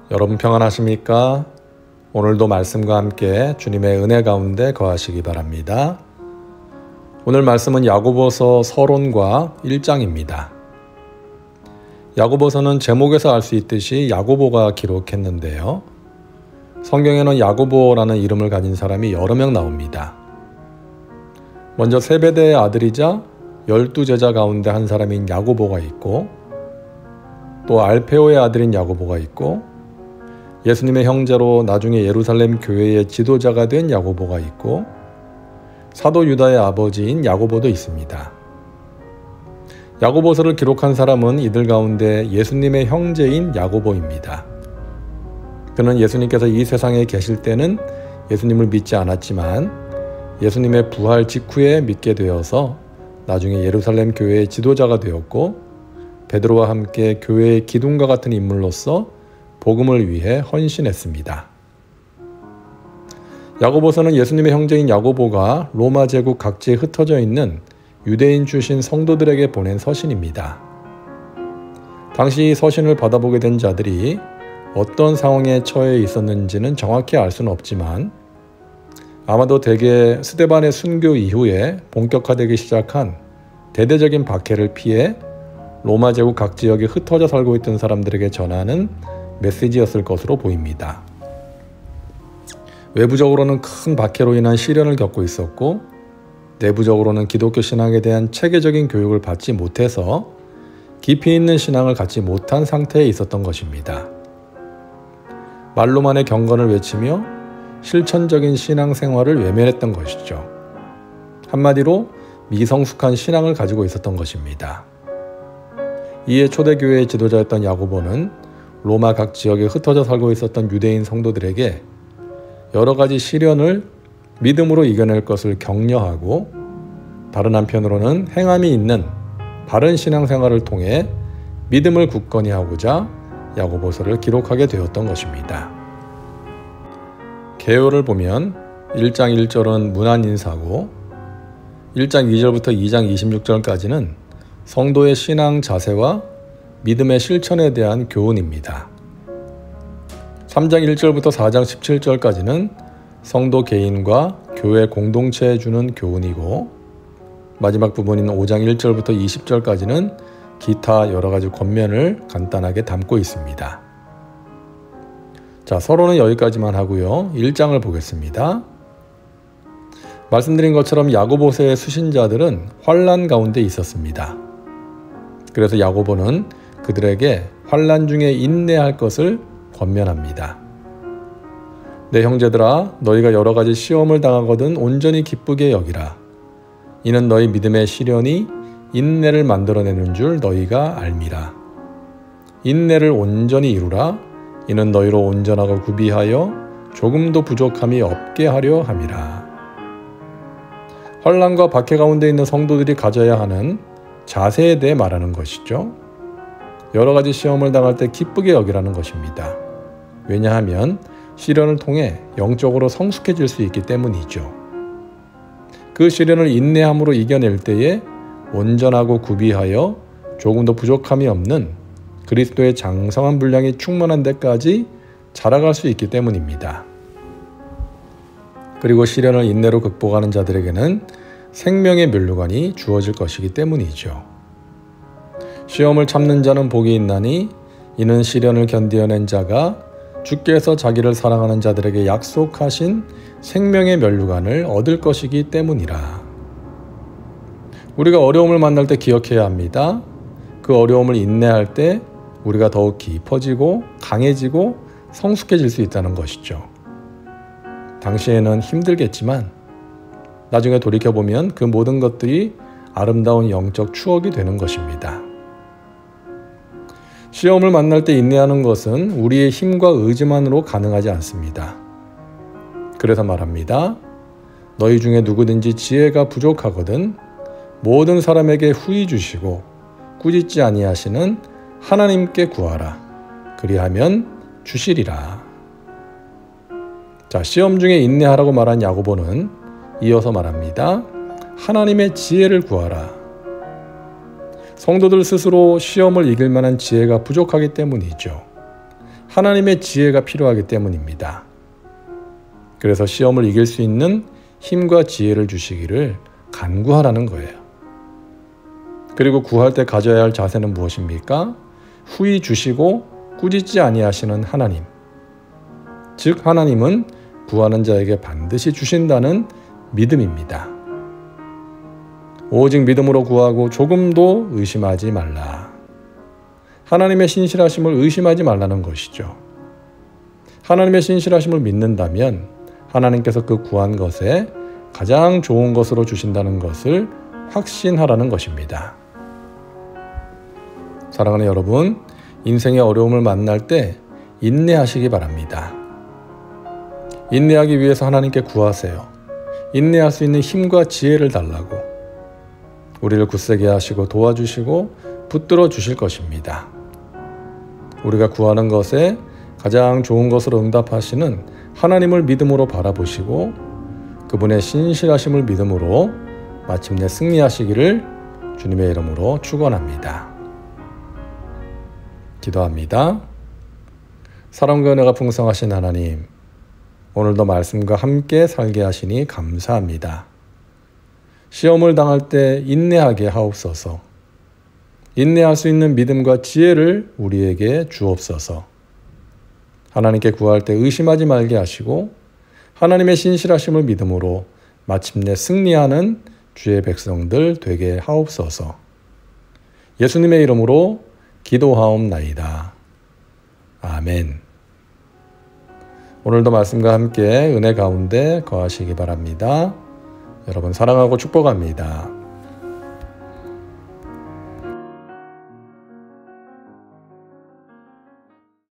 여러분 평안하십니까? 오늘도 말씀과 함께 주님의 은혜 가운데 거하시기 바랍니다. 오늘 말씀은 야고보서 서론과 1장입니다. 야고보서는 제목에서 알 수 있듯이 야고보가 기록했는데요. 성경에는 야고보라는 이름을 가진 사람이 여러 명 나옵니다. 먼저 세베대의 아들이자 12제자 가운데 한 사람인 야고보가 있고, 또 알페오의 아들인 야고보가 있고, 예수님의 형제로 나중에 예루살렘 교회의 지도자가 된 야고보가 있고, 사도 유다의 아버지인 야고보도 있습니다. 야고보서를 기록한 사람은 이들 가운데 예수님의 형제인 야고보입니다. 그는 예수님께서 이 세상에 계실 때는 예수님을 믿지 않았지만 예수님의 부활 직후에 믿게 되어서 나중에 예루살렘 교회의 지도자가 되었고, 베드로와 함께 교회의 기둥과 같은 인물로서 복음을 위해 헌신했습니다. 야고보서는 예수님의 형제인 야고보가 로마 제국 각지에 흩어져 있는 유대인 출신 성도들에게 보낸 서신입니다. 당시 이 서신을 받아보게 된 자들이 어떤 상황에 처해 있었는지는 정확히 알 수는 없지만, 아마도 대개 스데반의 순교 이후에 본격화되기 시작한 대대적인 박해를 피해 로마 제국 각 지역에 흩어져 살고 있던 사람들에게 전하는 메시지였을 것으로 보입니다. 외부적으로는 큰 박해로 인한 시련을 겪고 있었고, 내부적으로는 기독교 신앙에 대한 체계적인 교육을 받지 못해서 깊이 있는 신앙을 갖지 못한 상태에 있었던 것입니다. 말로만의 경건을 외치며 실천적인 신앙생활을 외면했던 것이죠. 한마디로 미성숙한 신앙을 가지고 있었던 것입니다. 이에 초대교회의 지도자였던 야고보는 로마 각 지역에 흩어져 살고 있었던 유대인 성도들에게 여러 가지 시련을 믿음으로 이겨낼 것을 격려하고, 다른 한편으로는 행함이 있는 바른 신앙생활을 통해 믿음을 굳건히 하고자 야고보서를 기록하게 되었던 것입니다. 개요를 보면 1장 1절은 문안 인사고, 1장 2절부터 2장 26절까지는 성도의 신앙 자세와 믿음의 실천에 대한 교훈입니다. 3장 1절부터 4장 17절까지는 성도 개인과 교회 공동체에 주는 교훈이고, 마지막 부분인 5장 1절부터 20절까지는 기타 여러 가지 권면을 간단하게 담고 있습니다. 자, 서론은 여기까지만 하고요. 1장을 보겠습니다. 말씀드린 것처럼 야고보서의 수신자들은 환난 가운데 있었습니다. 그래서 야고보는 그들에게 환난 중에 인내할 것을 권면합니다. 내 형제들아, 너희가 여러 가지 시험을 당하거든 온전히 기쁘게 여기라. 이는 너희 믿음의 시련이 인내를 만들어내는 줄 너희가 알미라. 인내를 온전히 이루라. 이는 너희로 온전하고 구비하여 조금도 부족함이 없게 하려 함이라. 환난과 박해 가운데 있는 성도들이 가져야 하는 자세에 대해 말하는 것이죠. 여러 가지 시험을 당할 때 기쁘게 여기라는 것입니다. 왜냐하면 시련을 통해 영적으로 성숙해질 수 있기 때문이죠. 그 시련을 인내함으로 이겨낼 때에 온전하고 구비하여 조금도 부족함이 없는 그리스도의 장성한 분량이 충만한 데까지 자라갈 수 있기 때문입니다. 그리고 시련을 인내로 극복하는 자들에게는 생명의 면류관이 주어질 것이기 때문이죠. 시험을 참는 자는 복이 있나니 이는 시련을 견디어낸 자가 주께서 자기를 사랑하는 자들에게 약속하신 생명의 면류관을 얻을 것이기 때문이라. 우리가 어려움을 만날 때 기억해야 합니다. 그 어려움을 인내할 때 우리가 더욱 깊어지고 강해지고 성숙해질 수 있다는 것이죠. 당시에는 힘들겠지만 나중에 돌이켜보면 그 모든 것들이 아름다운 영적 추억이 되는 것입니다. 시험을 만날 때 인내하는 것은 우리의 힘과 의지만으로 가능하지 않습니다. 그래서 말합니다. 너희 중에 누구든지 지혜가 부족하거든 모든 사람에게 후히 주시고 꾸짖지 아니하시는 하나님께 구하라. 그리하면 주시리라. 자, 시험 중에 인내하라고 말한 야고보는 이어서 말합니다. 하나님의 지혜를 구하라. 성도들 스스로 시험을 이길 만한 지혜가 부족하기 때문이죠. 하나님의 지혜가 필요하기 때문입니다. 그래서 시험을 이길 수 있는 힘과 지혜를 주시기를 간구하라는 거예요. 그리고 구할 때 가져야 할 자세는 무엇입니까? 후히 주시고 꾸짖지 아니하시는 하나님. 즉 하나님은 구하는 자에게 반드시 주신다는 믿음입니다. 오직 믿음으로 구하고 조금도 의심하지 말라. 하나님의 신실하심을 의심하지 말라는 것이죠. 하나님의 신실하심을 믿는다면 하나님께서 그 구한 것에 가장 좋은 것으로 주신다는 것을 확신하라는 것입니다. 사랑하는 여러분, 인생의 어려움을 만날 때 인내하시기 바랍니다. 인내하기 위해서 하나님께 구하세요. 인내할 수 있는 힘과 지혜를 달라고. 우리를 굳세게 하시고 도와주시고 붙들어 주실 것입니다. 우리가 구하는 것에 가장 좋은 것으로 응답하시는 하나님을 믿음으로 바라보시고 그분의 신실하심을 믿음으로 마침내 승리하시기를 주님의 이름으로 축원합니다. 기도합니다. 사랑과 은혜가 풍성하신 하나님, 오늘도 말씀과 함께 살게 하시니 감사합니다. 시험을 당할 때 인내하게 하옵소서. 인내할 수 있는 믿음과 지혜를 우리에게 주옵소서. 하나님께 구할 때 의심하지 말게 하시고 하나님의 신실하심을 믿음으로 마침내 승리하는 주의 백성들 되게 하옵소서. 예수님의 이름으로 기도하옵나이다. 아멘. 오늘도 말씀과 함께 은혜 가운데 거하시기 바랍니다. 여러분 사랑하고 축복합니다.